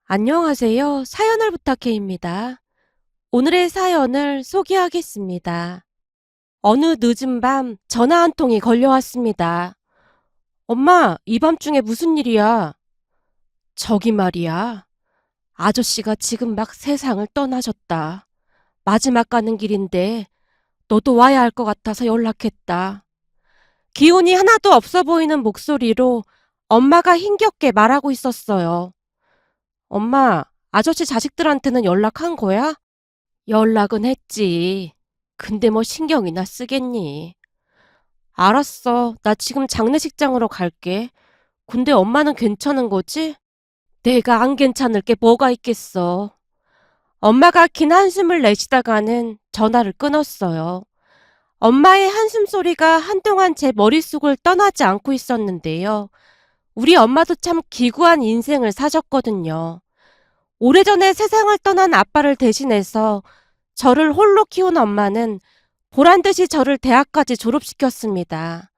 안녕하세요. 사연을 부탁해입니다. 오늘의 사연을 소개하겠습니다. 어느 늦은 밤 전화 한 통이 걸려왔습니다. 엄마, 이 밤중에 무슨 일이야? 저기 말이야. 아저씨가 지금 막 세상을 떠나셨다. 마지막 가는 길인데 너도 와야 할 것 같아서 연락했다. 기운이 하나도 없어 보이는 목소리로 엄마가 힘겹게 말하고 있었어요. 엄마, 아저씨 자식들한테는 연락한 거야? 연락은 했지. 근데 뭐 신경이나 쓰겠니? 알았어. 나 지금 장례식장으로 갈게. 근데 엄마는 괜찮은 거지? 내가 안 괜찮을 게 뭐가 있겠어. 엄마가 긴 한숨을 내쉬다가는 전화를 끊었어요. 엄마의 한숨 소리가 한동안 제 머릿속을 떠나지 않고 있었는데요. 우리 엄마도 참 기구한 인생을 사셨거든요. 오래전에 세상을 떠난 아빠를 대신해서 저를 홀로 키운 엄마는 보란듯이 저를 대학까지 졸업시켰습니다.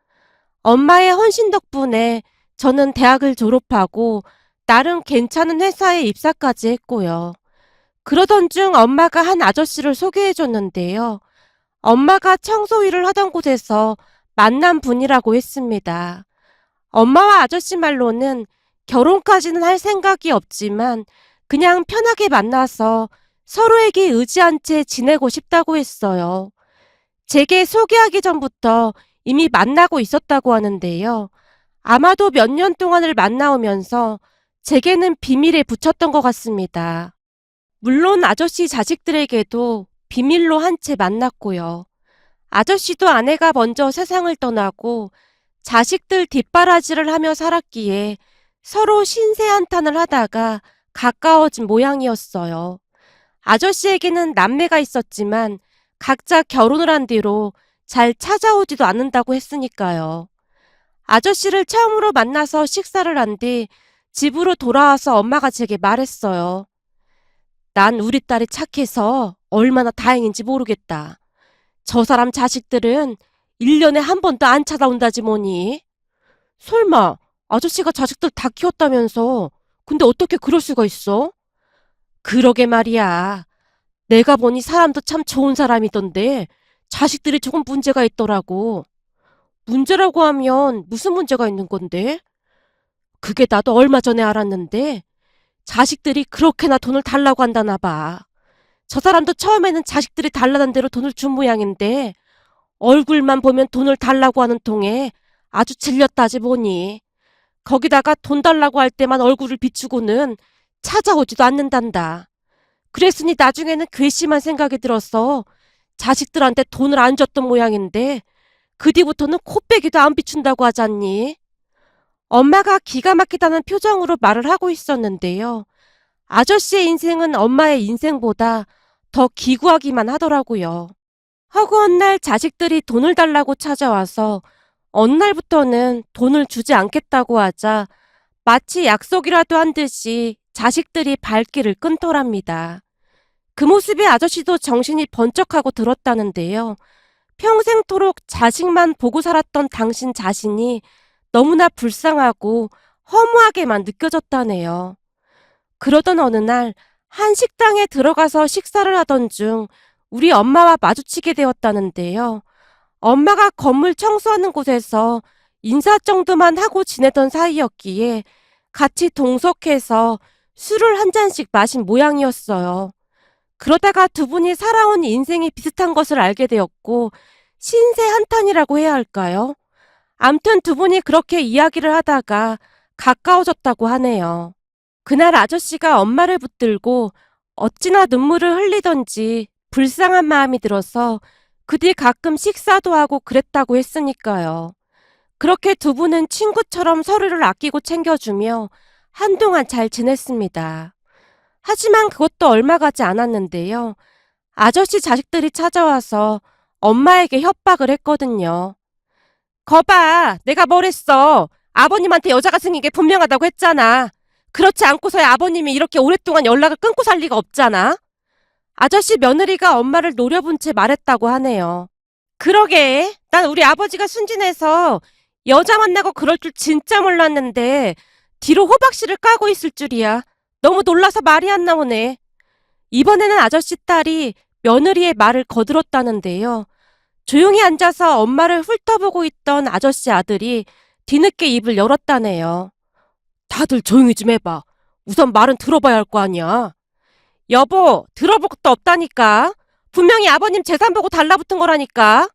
엄마의 헌신 덕분에 저는 대학을 졸업하고 나름 괜찮은 회사에 입사까지 했고요. 그러던 중 엄마가 한 아저씨를 소개해 줬는데요. 엄마가 청소 일을 하던 곳에서 만난 분이라고 했습니다. 엄마와 아저씨 말로는 결혼까지는 할 생각이 없지만 그냥 편하게 만나서 서로에게 의지한 채 지내고 싶다고 했어요. 제게 소개하기 전부터 이미 만나고 있었다고 하는데요. 아마도 몇 년 동안을 만나오면서 제게는 비밀에 붙였던 것 같습니다. 물론 아저씨 자식들에게도 비밀로 한 채 만났고요. 아저씨도 아내가 먼저 세상을 떠나고 자식들 뒷바라지를 하며 살았기에 서로 신세한탄을 하다가 가까워진 모양이었어요. 아저씨에게는 남매가 있었지만 각자 결혼을 한 뒤로 잘 찾아오지도 않는다고 했으니까요. 아저씨를 처음으로 만나서 식사를 한 뒤 집으로 돌아와서 엄마가 제게 말했어요. 난 우리 딸이 착해서 얼마나 다행인지 모르겠다. 저 사람 자식들은 1년에 한 번도 안 찾아온다지 뭐니. 설마 아저씨가 자식들 다 키웠다면서. 근데 어떻게 그럴 수가 있어? 그러게 말이야. 내가 보니 사람도 참 좋은 사람이던데 자식들이 조금 문제가 있더라고. 문제라고 하면 무슨 문제가 있는 건데? 그게 나도 얼마 전에 알았는데 자식들이 그렇게나 돈을 달라고 한다나 봐. 저 사람도 처음에는 자식들이 달라는 대로 돈을 준 모양인데 얼굴만 보면 돈을 달라고 하는 통에 아주 질렸다지 뭐니. 거기다가 돈 달라고 할 때만 얼굴을 비추고는 찾아오지도 않는단다. 그랬으니 나중에는 괘씸한 생각이 들어서 자식들한테 돈을 안 줬던 모양인데 그 뒤부터는 코빼기도 안 비춘다고 하잖니. 엄마가 기가 막히다는 표정으로 말을 하고 있었는데요. 아저씨의 인생은 엄마의 인생보다 더 기구하기만 하더라고요. 허구한 날 자식들이 돈을 달라고 찾아와서 어느 날부터는 돈을 주지 않겠다고 하자 마치 약속이라도 한 듯이 자식들이 발길을 끊더랍니다. 그 모습에 아저씨도 정신이 번쩍하고 들었다는데요. 평생토록 자식만 보고 살았던 당신 자신이 너무나 불쌍하고 허무하게만 느껴졌다네요. 그러던 어느 날 한 식당에 들어가서 식사를 하던 중 우리 엄마와 마주치게 되었다는데요. 엄마가 건물 청소하는 곳에서 인사 정도만 하고 지내던 사이였기에 같이 동석해서 술을 한 잔씩 마신 모양이었어요. 그러다가 두 분이 살아온 인생이 비슷한 것을 알게 되었고 신세 한탄이라고 해야 할까요? 암튼 두 분이 그렇게 이야기를 하다가 가까워졌다고 하네요. 그날 아저씨가 엄마를 붙들고 어찌나 눈물을 흘리던지 불쌍한 마음이 들어서 그 뒤 가끔 식사도 하고 그랬다고 했으니까요. 그렇게 두 분은 친구처럼 서로를 아끼고 챙겨주며 한동안 잘 지냈습니다. 하지만 그것도 얼마 가지 않았는데요. 아저씨 자식들이 찾아와서 엄마에게 협박을 했거든요. 거봐, 내가 뭘 했어. 아버님한테 여자가 생긴 게 분명하다고 했잖아. 그렇지 않고서야 아버님이 이렇게 오랫동안 연락을 끊고 살 리가 없잖아. 아저씨 며느리가 엄마를 노려본 채 말했다고 하네요. 그러게, 난 우리 아버지가 순진해서 여자 만나고 그럴 줄 진짜 몰랐는데 뒤로 호박씨를 까고 있을 줄이야. 너무 놀라서 말이 안 나오네. 이번에는 아저씨 딸이 며느리의 말을 거들었다는데요. 조용히 앉아서 엄마를 훑어보고 있던 아저씨 아들이 뒤늦게 입을 열었다네요. 다들 조용히 좀 해봐. 우선 말은 들어봐야 할 거 아니야. 여보, 들어볼 것도 없다니까. 분명히 아버님 재산 보고 달라붙은 거라니까.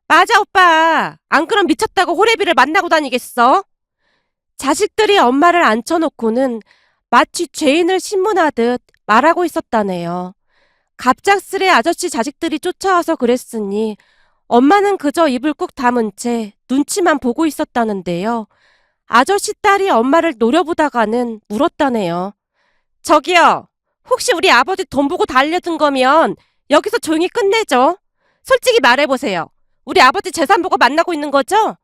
맞아, 오빠. 안 그럼 미쳤다고 호래비를 만나고 다니겠어? 자식들이 엄마를 앉혀놓고는 마치 죄인을 신문하듯 말하고 있었다네요. 갑작스레 아저씨 자식들이 쫓아와서 그랬으니 엄마는 그저 입을 꾹 다문 채 눈치만 보고 있었다는데요. 아저씨 딸이 엄마를 노려보다가는 물었다네요. 저기요, 혹시 우리 아버지 돈 보고 달려든 거면 여기서 조용히 끝내죠. 솔직히 말해보세요. 우리 아버지 재산 보고 만나고 있는 거죠?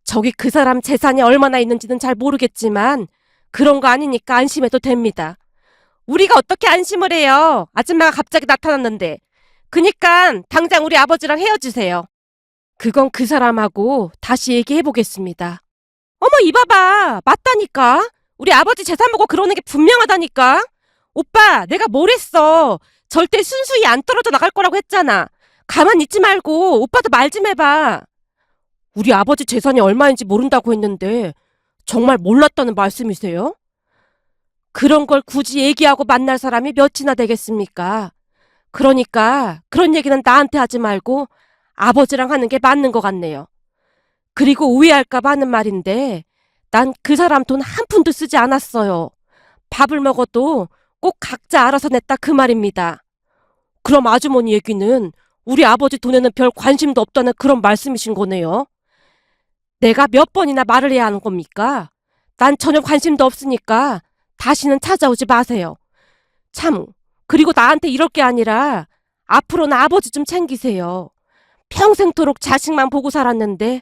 저기 그 사람 재산이 얼마나 있는지는 잘 모르겠지만 그런 거 아니니까 안심해도 됩니다. 우리가 어떻게 안심을 해요? 아줌마가 갑자기 나타났는데. 그니까 당장 우리 아버지랑 헤어지세요. 그건 그 사람하고 다시 얘기해보겠습니다. 어머, 이봐봐. 맞다니까. 우리 아버지 재산 보고 그러는 게 분명하다니까. 오빠, 내가 뭘 했어. 절대 순수히 안 떨어져 나갈 거라고 했잖아. 가만 있지 말고 오빠도 말 좀 해봐. 우리 아버지 재산이 얼마인지 모른다고 했는데 정말 몰랐다는 말씀이세요? 그런 걸 굳이 얘기하고 만날 사람이 몇이나 되겠습니까? 그러니까 그런 얘기는 나한테 하지 말고 아버지랑 하는 게 맞는 것 같네요. 그리고 오해할까 봐 하는 말인데 난 그 사람 돈 한 푼도 쓰지 않았어요. 밥을 먹어도 꼭 각자 알아서 냈다 그 말입니다. 그럼 아주머니 얘기는 우리 아버지 돈에는 별 관심도 없다는 그런 말씀이신 거네요. 내가 몇 번이나 말을 해야 하는 겁니까? 난 전혀 관심도 없으니까 다시는 찾아오지 마세요. 참, 그리고 나한테 이럴 게 아니라 앞으로는 아버지 좀 챙기세요. 평생토록 자식만 보고 살았는데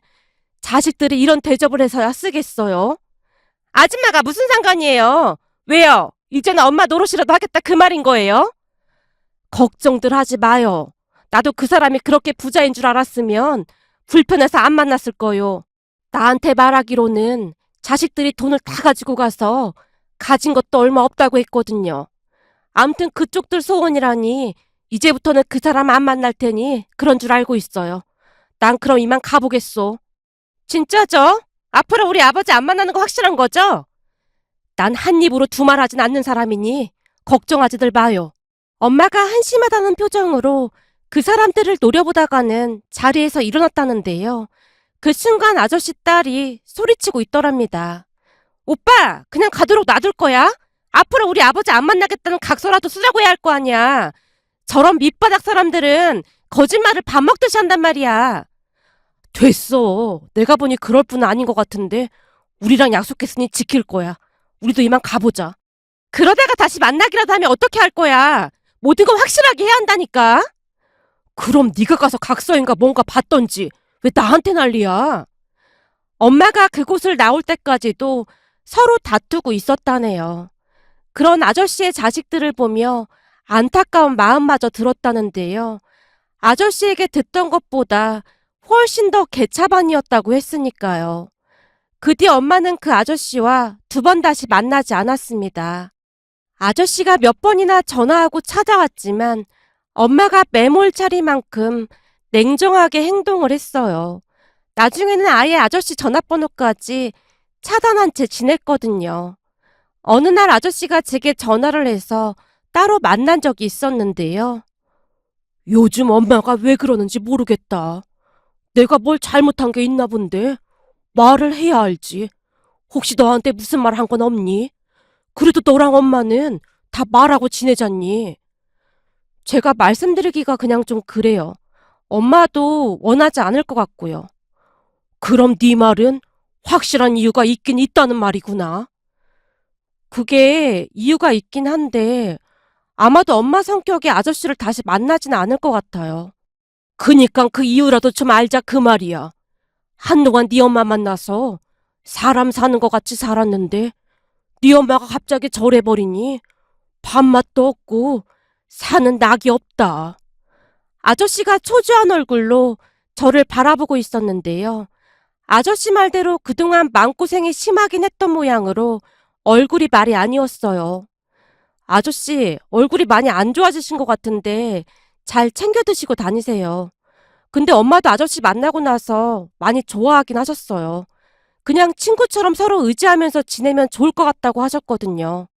자식들이 이런 대접을 해서야 쓰겠어요? 아줌마가 무슨 상관이에요? 왜요? 이제는 엄마 노릇이라도 하겠다 그 말인 거예요? 걱정들 하지 마요. 나도 그 사람이 그렇게 부자인 줄 알았으면 불편해서 안 만났을 거요. 나한테 말하기로는 자식들이 돈을 다 가지고 가서 가진 것도 얼마 없다고 했거든요. 암튼 그쪽들 소원이라니 이제부터는 그 사람 안 만날 테니 그런 줄 알고 있어요. 난 그럼 이만 가보겠소. 진짜죠? 앞으로 우리 아버지 안 만나는 거 확실한 거죠? 난 한 입으로 두 말 하진 않는 사람이니 걱정하지들 마요. 엄마가 한심하다는 표정으로 그 사람들을 노려보다가는 자리에서 일어났다는데요. 그 순간 아저씨 딸이 소리치고 있더랍니다. 오빠, 그냥 가도록 놔둘 거야? 앞으로 우리 아버지 안 만나겠다는 각서라도 쓰자고 해야 할 거 아니야. 저런 밑바닥 사람들은 거짓말을 밥 먹듯이 한단 말이야. 됐어. 내가 보니 그럴 뿐은 아닌 것 같은데 우리랑 약속했으니 지킬 거야. 우리도 이만 가보자. 그러다가 다시 만나기라도 하면 어떻게 할 거야? 모든 걸 확실하게 해야 한다니까. 그럼 네가 가서 각서인가 뭔가 봤던지 왜 나한테 난리야? 엄마가 그곳을 나올 때까지도 서로 다투고 있었다네요. 그런 아저씨의 자식들을 보며 안타까운 마음마저 들었다는데요. 아저씨에게 듣던 것보다 훨씬 더 개차반이었다고 했으니까요. 그 뒤 엄마는 그 아저씨와 두 번 다시 만나지 않았습니다. 아저씨가 몇 번이나 전화하고 찾아왔지만 엄마가 매몰차리만큼 냉정하게 행동을 했어요. 나중에는 아예 아저씨 전화번호까지 차단한 채 지냈거든요. 어느 날 아저씨가 제게 전화를 해서 따로 만난 적이 있었는데요. 요즘 엄마가 왜 그러는지 모르겠다. 내가 뭘 잘못한 게 있나 본데 말을 해야 알지. 혹시 너한테 무슨 말 한 건 없니? 그래도 너랑 엄마는 다 말하고 지내잖니. 제가 말씀드리기가 그냥 좀 그래요. 엄마도 원하지 않을 것 같고요. 그럼 네 말은 확실한 이유가 있긴 있다는 말이구나. 그게 이유가 있긴 한데 아마도 엄마 성격의 아저씨를 다시 만나지는 않을 것 같아요. 그니까 그 이유라도 좀 알자 그 말이야. 한동안 네 엄마 만나서 사람 사는 것 같이 살았는데 네 엄마가 갑자기 절해버리니 밥맛도 없고 사는 낙이 없다. 아저씨가 초조한 얼굴로 저를 바라보고 있었는데요. 아저씨 말대로 그동안 마음고생이 심하긴 했던 모양으로 얼굴이 말이 아니었어요. 아저씨, 얼굴이 많이 안 좋아지신 것 같은데 잘 챙겨 드시고 다니세요. 근데 엄마도 아저씨 만나고 나서 많이 좋아하긴 하셨어요. 그냥 친구처럼 서로 의지하면서 지내면 좋을 것 같다고 하셨거든요.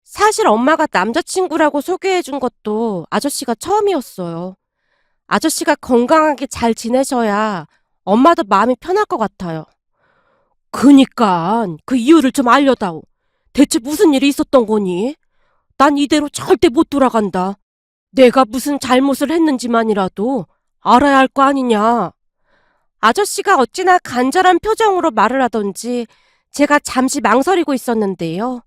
사실 엄마가 남자친구라고 소개해준 것도 아저씨가 처음이었어요. 아저씨가 건강하게 잘 지내셔야 엄마도 마음이 편할 것 같아요. 그니까 그 이유를 좀 알려다오. 대체 무슨 일이 있었던 거니? 난 이대로 절대 못 돌아간다. 내가 무슨 잘못을 했는지만이라도 알아야 할 거 아니냐. 아저씨가 어찌나 간절한 표정으로 말을 하던지 제가 잠시 망설이고 있었는데요.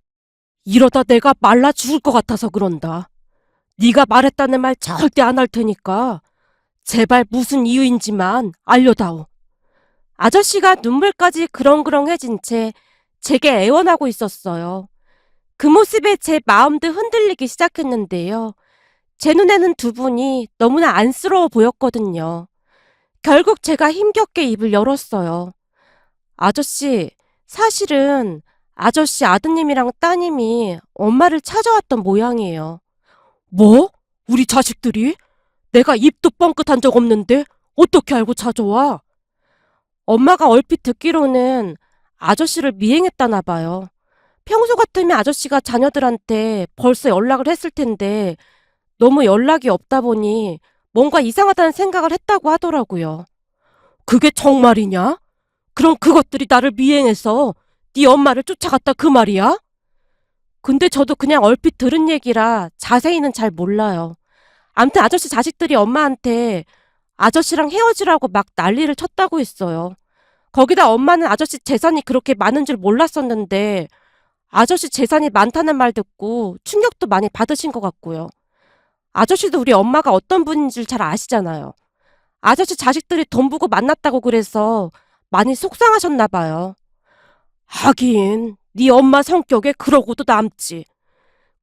이러다 내가 말라 죽을 것 같아서 그런다. 네가 말했다는 말 절대 안 할 테니까 제발 무슨 이유인지만 알려다오. 아저씨가 눈물까지 그렁그렁해진 채 제게 애원하고 있었어요. 그 모습에 제 마음도 흔들리기 시작했는데요. 제 눈에는 두 분이 너무나 안쓰러워 보였거든요. 결국 제가 힘겹게 입을 열었어요. 아저씨, 사실은 아저씨 아드님이랑 따님이 엄마를 찾아왔던 모양이에요. 뭐? 우리 자식들이? 내가 입도 뻥끗한 적 없는데 어떻게 알고 찾아와? 엄마가 얼핏 듣기로는 아저씨를 미행했다나 봐요. 평소 같으면 아저씨가 자녀들한테 벌써 연락을 했을 텐데 너무 연락이 없다 보니 뭔가 이상하다는 생각을 했다고 하더라고요. 그게 정말이냐? 그럼 그것들이 나를 미행해서 네 엄마를 쫓아갔다 그 말이야? 근데 저도 그냥 얼핏 들은 얘기라 자세히는 잘 몰라요. 암튼 아저씨 자식들이 엄마한테 아저씨랑 헤어지라고 막 난리를 쳤다고 했어요. 거기다 엄마는 아저씨 재산이 그렇게 많은 줄 몰랐었는데 아저씨 재산이 많다는 말 듣고 충격도 많이 받으신 것 같고요. 아저씨도 우리 엄마가 어떤 분인 줄 잘 아시잖아요. 아저씨 자식들이 돈 보고 만났다고 그래서 많이 속상하셨나 봐요. 하긴 네 엄마 성격에 그러고도 남지.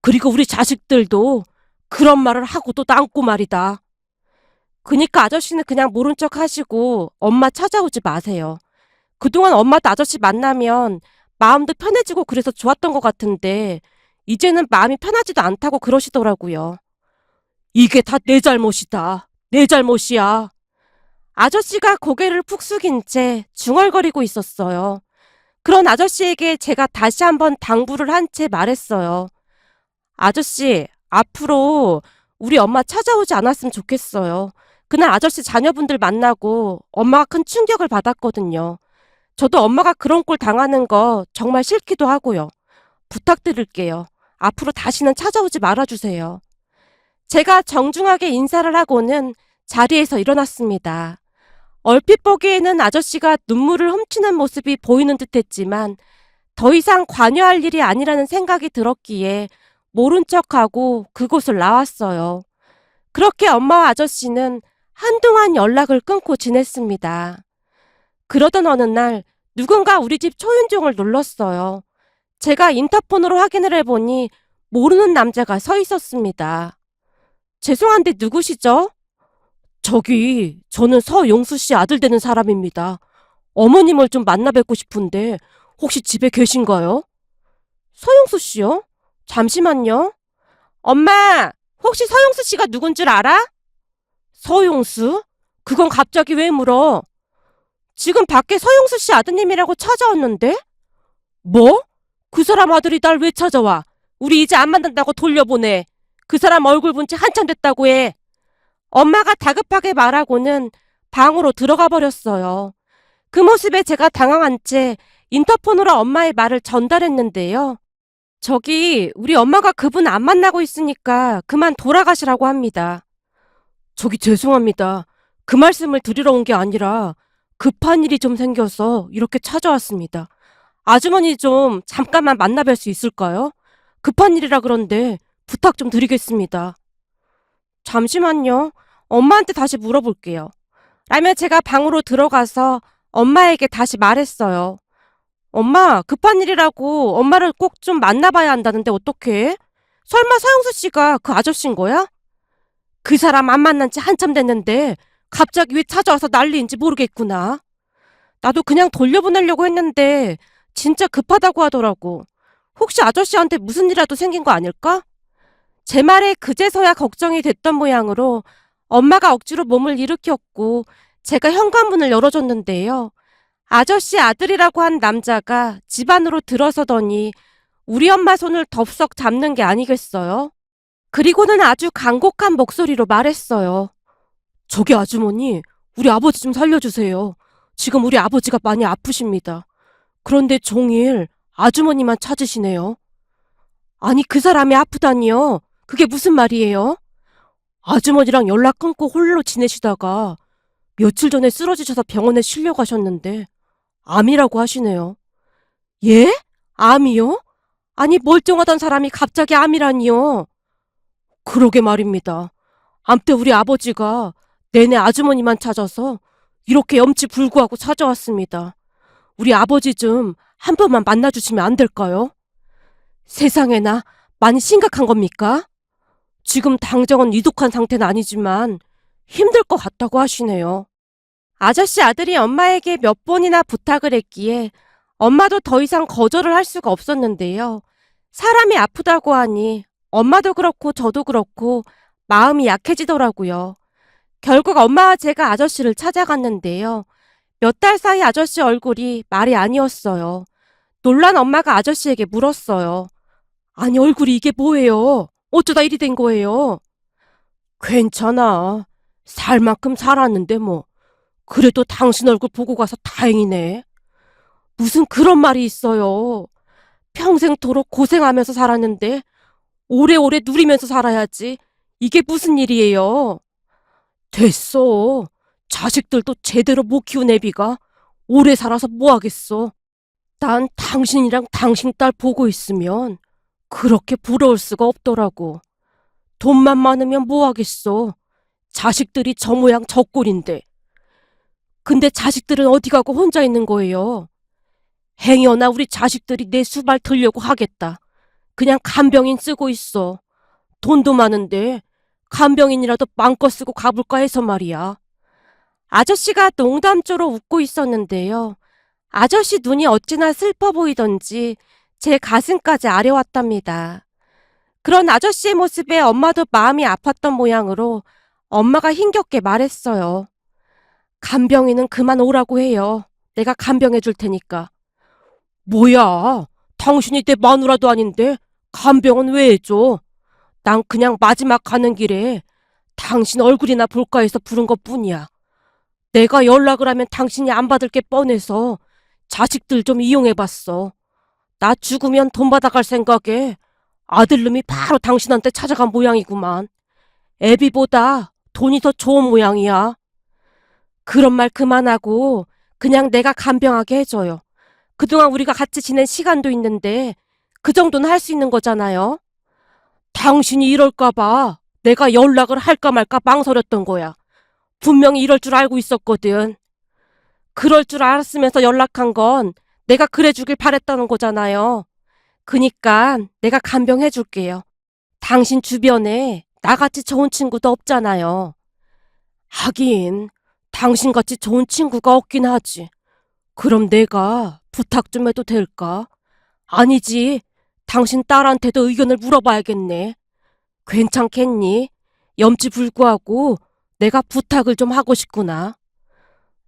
그리고 우리 자식들도 그런 말을 하고도 남고 말이다. 그니까 아저씨는 그냥 모른 척 하시고 엄마 찾아오지 마세요. 그동안 엄마도 아저씨 만나면 마음도 편해지고 그래서 좋았던 것 같은데 이제는 마음이 편하지도 않다고 그러시더라고요. 이게 다 내 잘못이다. 내 잘못이야. 아저씨가 고개를 푹 숙인 채 중얼거리고 있었어요. 그런 아저씨에게 제가 다시 한번 당부를 한 채 말했어요. 아저씨, 앞으로 우리 엄마 찾아오지 않았으면 좋겠어요. 그날 아저씨 자녀분들 만나고 엄마가 큰 충격을 받았거든요. 저도 엄마가 그런 꼴 당하는 거 정말 싫기도 하고요. 부탁드릴게요. 앞으로 다시는 찾아오지 말아주세요. 제가 정중하게 인사를 하고는 자리에서 일어났습니다. 얼핏 보기에는 아저씨가 눈물을 훔치는 모습이 보이는 듯했지만 더 이상 관여할 일이 아니라는 생각이 들었기에 모른 척하고 그곳을 나왔어요. 그렇게 엄마와 아저씨는 한동안 연락을 끊고 지냈습니다. 그러던 어느 날 누군가 우리 집 초인종을 눌렀어요. 제가 인터폰으로 확인을 해보니 모르는 남자가 서 있었습니다. 죄송한데 누구시죠? 저는 서용수 씨 아들 되는 사람입니다. 어머님을 좀 만나 뵙고 싶은데 혹시 집에 계신가요? 서용수 씨요? 잠시만요. 엄마, 혹시 서용수 씨가 누군 줄 알아? 서용수? 그건 갑자기 왜 물어? 지금 밖에 서용수 씨 아드님이라고 찾아왔는데? 뭐? 그 사람 아들이 날 왜 찾아와? 우리 이제 안 만난다고 돌려보내. 그 사람 얼굴 본 지 한참 됐다고 해. 엄마가 다급하게 말하고는 방으로 들어가 버렸어요. 그 모습에 제가 당황한 채 인터폰으로 엄마의 말을 전달했는데요. 우리 엄마가 그분 안 만나고 있으니까 그만 돌아가시라고 합니다. 죄송합니다. 그 말씀을 드리러 온 게 아니라 급한 일이 좀 생겨서 이렇게 찾아왔습니다. 아주머니 좀 잠깐만 만나 뵐 수 있을까요? 급한 일이라 그런데 부탁 좀 드리겠습니다. 잠시만요. 엄마한테 다시 물어볼게요. 라며 제가 방으로 들어가서 엄마에게 다시 말했어요. 엄마, 급한 일이라고 엄마를 꼭 좀 만나봐야 한다는데 어떡해? 설마 서영수 씨가 그 아저씨인 거야? 그 사람 안 만난 지 한참 됐는데 갑자기 왜 찾아와서 난리인지 모르겠구나. 나도 그냥 돌려보내려고 했는데 진짜 급하다고 하더라고. 혹시 아저씨한테 무슨 일이라도 생긴 거 아닐까? 제 말에 그제서야 걱정이 됐던 모양으로 엄마가 억지로 몸을 일으켰고 제가 현관문을 열어줬는데요. 아저씨 아들이라고 한 남자가 집 안으로 들어서더니 우리 엄마 손을 덥석 잡는 게 아니겠어요? 그리고는 아주 간곡한 목소리로 말했어요. 저기 아주머니, 우리 아버지 좀 살려주세요. 지금 우리 아버지가 많이 아프십니다. 그런데 종일 아주머니만 찾으시네요. 아니, 그 사람이 아프다니요? 그게 무슨 말이에요? 아주머니랑 연락 끊고 홀로 지내시다가 며칠 전에 쓰러지셔서 병원에 실려가셨는데 암이라고 하시네요. 예? 암이요? 아니, 멀쩡하던 사람이 갑자기 암이라니요? 그러게 말입니다. 암때 우리 아버지가 내내 아주머니만 찾아서 이렇게 염치불구하고 찾아왔습니다. 우리 아버지 좀 한 번만 만나주시면 안 될까요? 세상에나, 많이 심각한 겁니까? 지금 당장은 위독한 상태는 아니지만 힘들 것 같다고 하시네요. 아저씨 아들이 엄마에게 몇 번이나 부탁을 했기에 엄마도 더 이상 거절을 할 수가 없었는데요. 사람이 아프다고 하니 엄마도 그렇고 저도 그렇고 마음이 약해지더라고요. 결국 엄마와 제가 아저씨를 찾아갔는데요. 몇 달 사이 아저씨 얼굴이 말이 아니었어요. 놀란 엄마가 아저씨에게 물었어요. 아니, 얼굴이 이게 뭐예요? 어쩌다 이리 된 거예요? 괜찮아. 살 만큼 살았는데 뭐. 그래도 당신 얼굴 보고 가서 다행이네. 무슨 그런 말이 있어요. 평생토록 고생하면서 살았는데 오래오래 누리면서 살아야지. 이게 무슨 일이에요? 됐어. 자식들도 제대로 못 키운 애비가 오래 살아서 뭐 하겠어. 난 당신이랑 당신 딸 보고 있으면 그렇게 부러울 수가 없더라고. 돈만 많으면 뭐 하겠어. 자식들이 저 모양 저 꼴인데. 근데 자식들은 어디 가고 혼자 있는 거예요. 행여나 우리 자식들이 내 수발 들려고 하겠다. 그냥 간병인 쓰고 있어. 돈도 많은데 간병인이라도 마음껏 쓰고 가볼까 해서 말이야. 아저씨가 농담조로 웃고 있었는데요. 아저씨 눈이 어찌나 슬퍼 보이던지 제 가슴까지 아려왔답니다. 그런 아저씨의 모습에 엄마도 마음이 아팠던 모양으로 엄마가 힘겹게 말했어요. 간병인은 그만 오라고 해요. 내가 간병해 줄 테니까. 뭐야? 당신이 내 마누라도 아닌데 간병은 왜 해줘? 난 그냥 마지막 가는 길에 당신 얼굴이나 볼까 해서 부른 것뿐이야. 내가 연락을 하면 당신이 안 받을 게 뻔해서 자식들 좀 이용해봤어. 나 죽으면 돈 받아갈 생각에 아들놈이 바로 당신한테 찾아간 모양이구만. 애비보다 돈이 더 좋은 모양이야. 그런 말 그만하고 그냥 내가 간병하게 해줘요. 그동안 우리가 같이 지낸 시간도 있는데 그 정도는 할 수 있는 거잖아요. 당신이 이럴까봐 내가 연락을 할까 말까 망설였던 거야. 분명히 이럴 줄 알고 있었거든. 그럴 줄 알았으면서 연락한 건 내가 그래주길 바랬다는 거잖아요. 그니까 내가 간병해줄게요. 당신 주변에 나같이 좋은 친구도 없잖아요. 하긴 당신같이 좋은 친구가 없긴 하지. 그럼 내가 부탁 좀 해도 될까? 아니지. 당신 딸한테도 의견을 물어봐야겠네. 괜찮겠니? 염치불구하고 내가 부탁을 좀 하고 싶구나.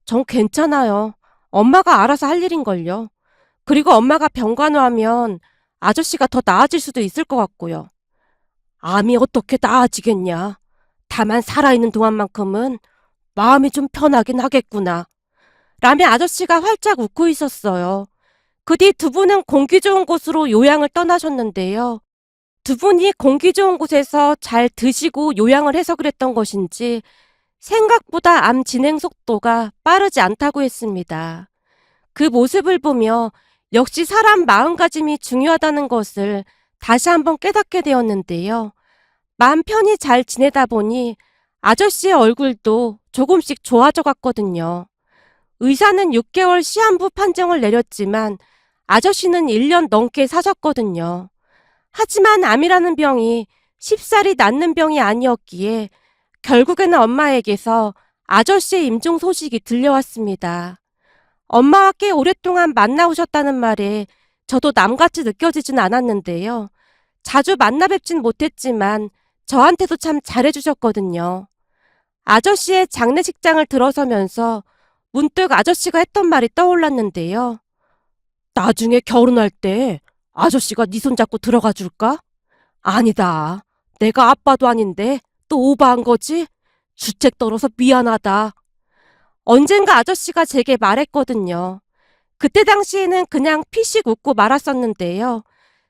전 괜찮아요. 엄마가 알아서 할 일인걸요. 그리고 엄마가 병간호하면 아저씨가 더 나아질 수도 있을 것 같고요. 암이 어떻게 나아지겠냐. 다만 살아있는 동안만큼은 마음이 좀 편하긴 하겠구나. 라며 아저씨가 활짝 웃고 있었어요. 그 뒤 두 분은 공기 좋은 곳으로 요양을 떠나셨는데요. 두 분이 공기 좋은 곳에서 잘 드시고 요양을 해서 그랬던 것인지 생각보다 암 진행 속도가 빠르지 않다고 했습니다. 그 모습을 보며 역시 사람 마음가짐이 중요하다는 것을 다시 한번 깨닫게 되었는데요. 마음 편히 잘 지내다 보니 아저씨의 얼굴도 조금씩 좋아져 갔거든요. 의사는 6개월 시한부 판정을 내렸지만 아저씨는 1년 넘게 사셨거든요. 하지만 암이라는 병이 쉽사리 낫는 병이 아니었기에 결국에는 엄마에게서 아저씨의 임종 소식이 들려왔습니다. 엄마와 꽤 오랫동안 만나오셨다는 말에 저도 남같이 느껴지진 않았는데요. 자주 만나 뵙진 못했지만 저한테도 참 잘해주셨거든요. 아저씨의 장례식장을 들어서면서 문득 아저씨가 했던 말이 떠올랐는데요. 나중에 결혼할 때 아저씨가 네 손 잡고 들어가 줄까? 아니다. 내가 아빠도 아닌데 또 오버한 거지? 주책 떨어서 미안하다. 언젠가 아저씨가 제게 말했거든요. 그때 당시에는 그냥 피식 웃고 말았었는데요.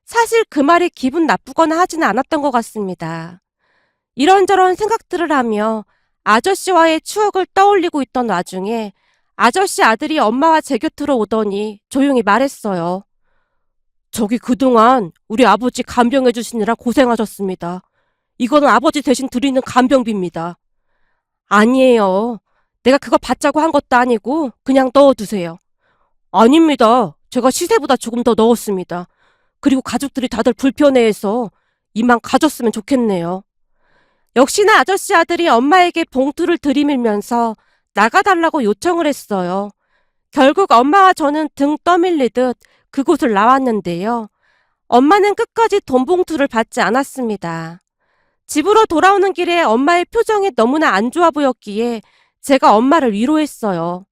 사실 그 말이 기분 나쁘거나 하지는 않았던 것 같습니다. 이런저런 생각들을 하며 아저씨와의 추억을 떠올리고 있던 와중에 아저씨 아들이 엄마와 제 곁으로 오더니 조용히 말했어요. 저기 그동안 우리 아버지 간병해 주시느라 고생하셨습니다. 이거는 아버지 대신 드리는 간병비입니다. 아니에요. 내가 그거 받자고 한 것도 아니고 그냥 넣어두세요. 아닙니다. 제가 시세보다 조금 더 넣었습니다. 그리고 가족들이 다들 불편해해서 이만 가졌으면 좋겠네요. 역시나 아저씨 아들이 엄마에게 봉투를 들이밀면서 나가달라고 요청을 했어요. 결국 엄마와 저는 등 떠밀리듯 그곳을 나왔는데요. 엄마는 끝까지 돈 봉투를 받지 않았습니다. 집으로 돌아오는 길에 엄마의 표정이 너무나 안 좋아 보였기에 제가 엄마를 위로했어요.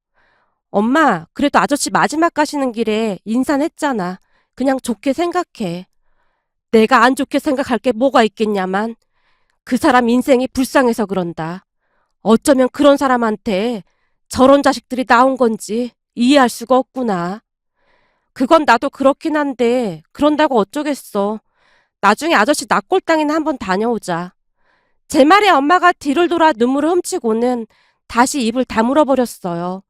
엄마, 그래도 아저씨 마지막 가시는 길에 인사는 했잖아. 그냥 좋게 생각해. 내가 안 좋게 생각할 게 뭐가 있겠냐만. 그 사람 인생이 불쌍해서 그런다. 어쩌면 그런 사람한테 저런 자식들이 나온 건지 이해할 수가 없구나. 그건 나도 그렇긴 한데 그런다고 어쩌겠어. 나중에 아저씨 납골당이나 한번 다녀오자. 제 말에 엄마가 뒤를 돌아 눈물을 훔치고는 다시 입을 다물어 버렸어요.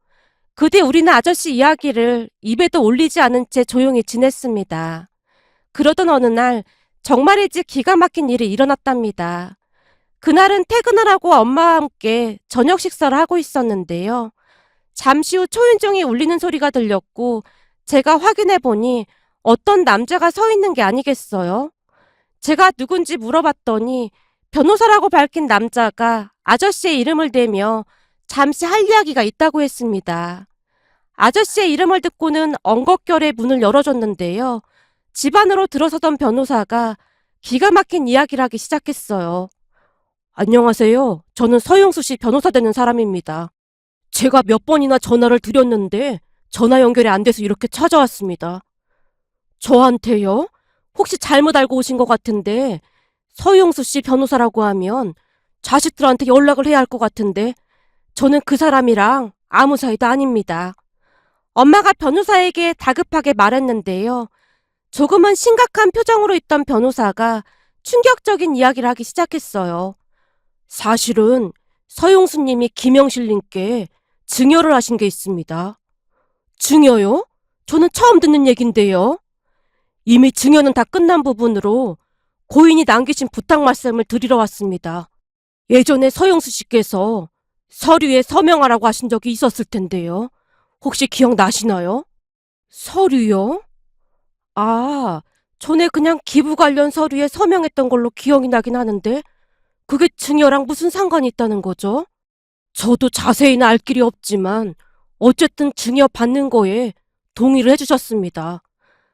그 뒤 우리는 아저씨 이야기를 입에도 올리지 않은 채 조용히 지냈습니다. 그러던 어느 날 정말이지 기가 막힌 일이 일어났답니다. 그날은 퇴근을 하고 엄마와 함께 저녁 식사를 하고 있었는데요. 잠시 후 초인종이 울리는 소리가 들렸고 제가 확인해 보니 어떤 남자가 서 있는 게 아니겠어요? 제가 누군지 물어봤더니 변호사라고 밝힌 남자가 아저씨의 이름을 대며 잠시 할 이야기가 있다고 했습니다. 아저씨의 이름을 듣고는 엉겁결에 문을 열어줬는데요. 집 안으로 들어서던 변호사가 기가 막힌 이야기를 하기 시작했어요. 안녕하세요. 저는 서영수 씨 변호사 되는 사람입니다. 제가 몇 번이나 전화를 드렸는데 전화 연결이 안 돼서 이렇게 찾아왔습니다. 저한테요? 혹시 잘못 알고 오신 것 같은데 서영수 씨 변호사라고 하면 자식들한테 연락을 해야 할 것 같은데 저는 그 사람이랑 아무 사이도 아닙니다. 엄마가 변호사에게 다급하게 말했는데요. 조금은 심각한 표정으로 있던 변호사가 충격적인 이야기를 하기 시작했어요. 사실은 서용수님이 김영실님께 증여를 하신 게 있습니다. 증여요? 저는 처음 듣는 얘긴데요. 이미 증여는 다 끝난 부분으로 고인이 남기신 부탁 말씀을 드리러 왔습니다. 예전에 서용수 씨께서 서류에 서명하라고 하신 적이 있었을 텐데요. 혹시 기억나시나요? 서류요? 아, 전에 그냥 기부 관련 서류에 서명했던 걸로 기억이 나긴 하는데 그게 증여랑 무슨 상관이 있다는 거죠? 저도 자세히는 알 길이 없지만 어쨌든 증여 받는 거에 동의를 해주셨습니다.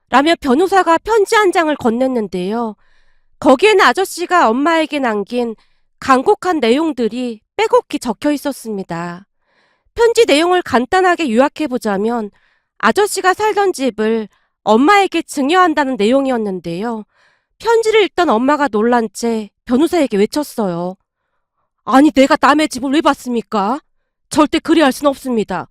라며 변호사가 편지 한 장을 건넸는데요. 거기에는 아저씨가 엄마에게 남긴 간곡한 내용들이 빼곡히 적혀 있었습니다. 편지 내용을 간단하게 요약해보자면 아저씨가 살던 집을 엄마에게 증여한다는 내용이었는데요. 편지를 읽던 엄마가 놀란 채 변호사에게 외쳤어요. 아니 내가 남의 집을 왜 받습니까? 절대 그리할 순 없습니다.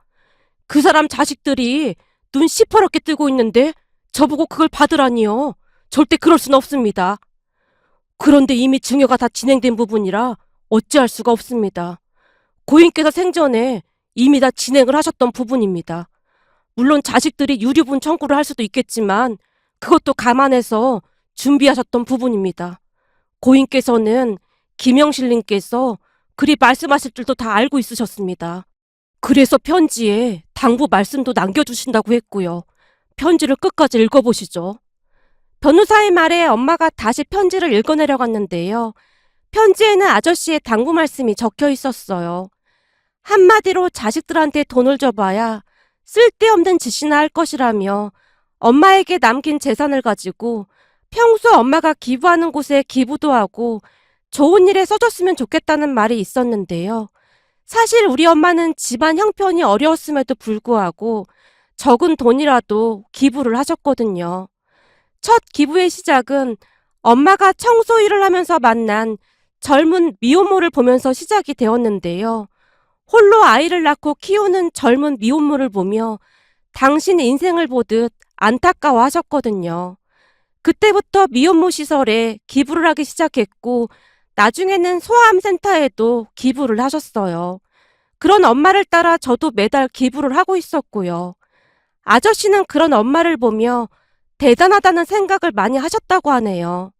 그 사람 자식들이 눈 시퍼렇게 뜨고 있는데 저보고 그걸 받으라니요. 절대 그럴 순 없습니다. 그런데 이미 증여가 다 진행된 부분이라 어찌할 수가 없습니다. 고인께서 생전에 이미 다 진행을 하셨던 부분입니다. 물론 자식들이 유류분 청구를 할 수도 있겠지만 그것도 감안해서 준비하셨던 부분입니다. 고인께서는 김영실님께서 그리 말씀하실 줄도 다 알고 있으셨습니다. 그래서 편지에 당부 말씀도 남겨주신다고 했고요. 편지를 끝까지 읽어보시죠. 변호사의 말에 엄마가 다시 편지를 읽어내려갔는데요. 편지에는 아저씨의 당부 말씀이 적혀 있었어요. 한마디로 자식들한테 돈을 줘봐야 쓸데없는 짓이나 할 것이라며 엄마에게 남긴 재산을 가지고 평소 엄마가 기부하는 곳에 기부도 하고 좋은 일에 써줬으면 좋겠다는 말이 있었는데요. 사실 우리 엄마는 집안 형편이 어려웠음에도 불구하고 적은 돈이라도 기부를 하셨거든요. 첫 기부의 시작은 엄마가 청소 일을 하면서 만난 젊은 미혼모를 보면서 시작이 되었는데요. 홀로 아이를 낳고 키우는 젊은 미혼모를 보며 당신 인생을 보듯 안타까워 하셨거든요. 그때부터 미혼모 시설에 기부를 하기 시작했고, 나중에는 소아암센터에도 기부를 하셨어요. 그런 엄마를 따라 저도 매달 기부를 하고 있었고요. 아저씨는 그런 엄마를 보며 대단하다는 생각을 많이 하셨다고 하네요.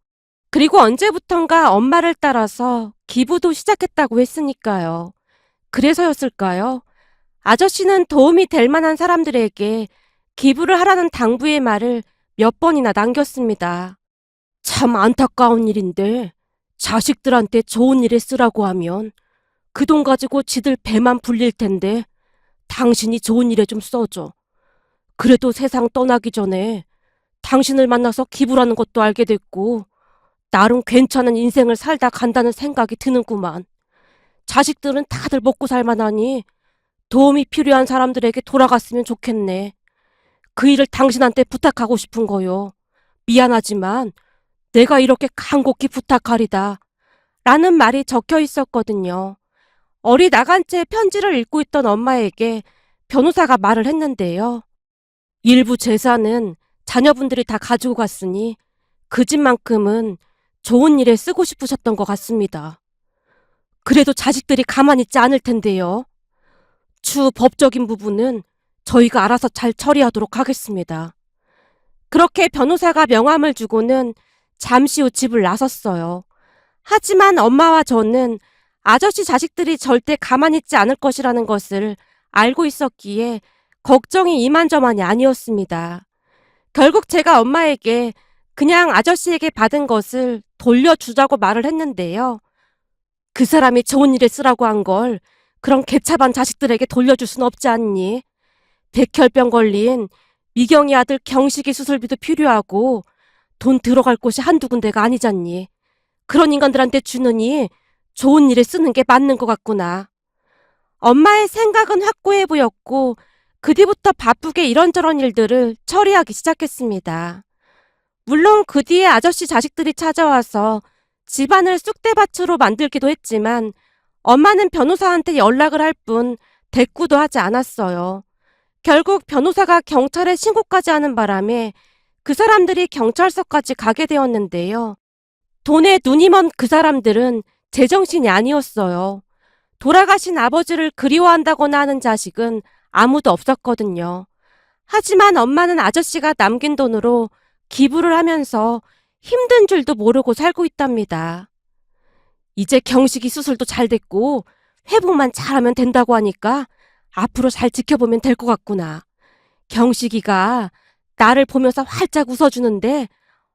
그리고 언제부턴가 엄마를 따라서 기부도 시작했다고 했으니까요. 그래서였을까요? 아저씨는 도움이 될 만한 사람들에게 기부를 하라는 당부의 말을 몇 번이나 남겼습니다. 참 안타까운 일인데 자식들한테 좋은 일에 쓰라고 하면 그 돈 가지고 지들 배만 불릴 텐데 당신이 좋은 일에 좀 써줘. 그래도 세상 떠나기 전에 당신을 만나서 기부라는 것도 알게 됐고 나름 괜찮은 인생을 살다 간다는 생각이 드는구만. 자식들은 다들 먹고 살만하니 도움이 필요한 사람들에게 돌아갔으면 좋겠네. 그 일을 당신한테 부탁하고 싶은 거요. 미안하지만 내가 이렇게 간곡히 부탁하리다. 라는 말이 적혀 있었거든요. 어리 나간 채 편지를 읽고 있던 엄마에게 변호사가 말을 했는데요. 일부 재산은 자녀분들이 다 가지고 갔으니 그 집만큼은 좋은 일에 쓰고 싶으셨던 것 같습니다. 그래도 자식들이 가만히 있지 않을 텐데요. 추후 법적인 부분은 저희가 알아서 잘 처리하도록 하겠습니다. 그렇게 변호사가 명함을 주고는 잠시 후 집을 나섰어요. 하지만 엄마와 저는 아저씨 자식들이 절대 가만히 있지 않을 것이라는 것을 알고 있었기에 걱정이 이만저만이 아니었습니다. 결국 제가 엄마에게 그냥 아저씨에게 받은 것을 돌려주자고 말을 했는데요. 그 사람이 좋은 일에 쓰라고 한 걸 그런 개차반 자식들에게 돌려줄 순 없지 않니? 백혈병 걸린 미경이 아들 경식이 수술비도 필요하고 돈 들어갈 곳이 한두 군데가 아니잖니. 그런 인간들한테 주느니 좋은 일에 쓰는 게 맞는 것 같구나. 엄마의 생각은 확고해 보였고 그 뒤부터 바쁘게 이런저런 일들을 처리하기 시작했습니다. 물론 그 뒤에 아저씨 자식들이 찾아와서 집안을 쑥대밭으로 만들기도 했지만 엄마는 변호사한테 연락을 할 뿐 대꾸도 하지 않았어요. 결국 변호사가 경찰에 신고까지 하는 바람에 그 사람들이 경찰서까지 가게 되었는데요. 돈에 눈이 먼 그 사람들은 제정신이 아니었어요. 돌아가신 아버지를 그리워한다거나 하는 자식은 아무도 없었거든요. 하지만 엄마는 아저씨가 남긴 돈으로 기부를 하면서 힘든 줄도 모르고 살고 있답니다. 이제 경식이 수술도 잘 됐고 회복만 잘하면 된다고 하니까 앞으로 잘 지켜보면 될 것 같구나. 경식이가 나를 보면서 활짝 웃어주는데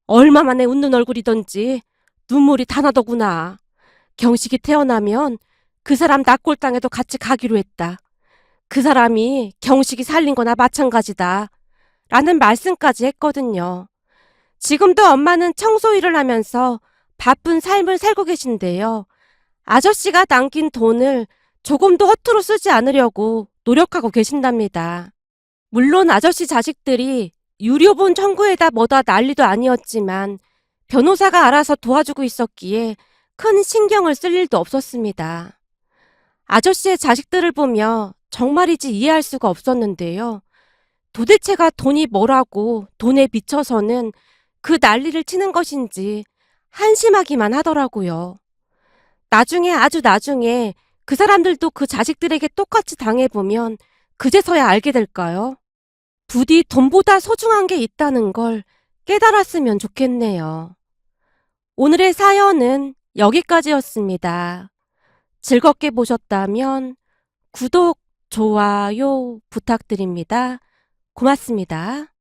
얼마 만에 웃는 얼굴이던지 눈물이 다 나더구나. 경식이 태어나면 그 사람 낙골당에도 같이 가기로 했다. 그 사람이 경식이 살린 거나 마찬가지다. 라는 말씀까지 했거든요. 지금도 엄마는 청소 일을 하면서 바쁜 삶을 살고 계신데요. 아저씨가 남긴 돈을 조금도 허투루 쓰지 않으려고 노력하고 계신답니다. 물론 아저씨 자식들이 유료본 청구에다 뭐다 난리도 아니었지만 변호사가 알아서 도와주고 있었기에 큰 신경을 쓸 일도 없었습니다. 아저씨의 자식들을 보며 정말이지 이해할 수가 없었는데요. 도대체가 돈이 뭐라고 돈에 미쳐서는 그 난리를 치는 것인지 한심하기만 하더라고요. 나중에 아주 나중에 그 사람들도 그 자식들에게 똑같이 당해보면 그제서야 알게 될까요? 부디 돈보다 소중한 게 있다는 걸 깨달았으면 좋겠네요. 오늘의 사연은 여기까지였습니다. 즐겁게 보셨다면 구독, 좋아요 부탁드립니다. 고맙습니다.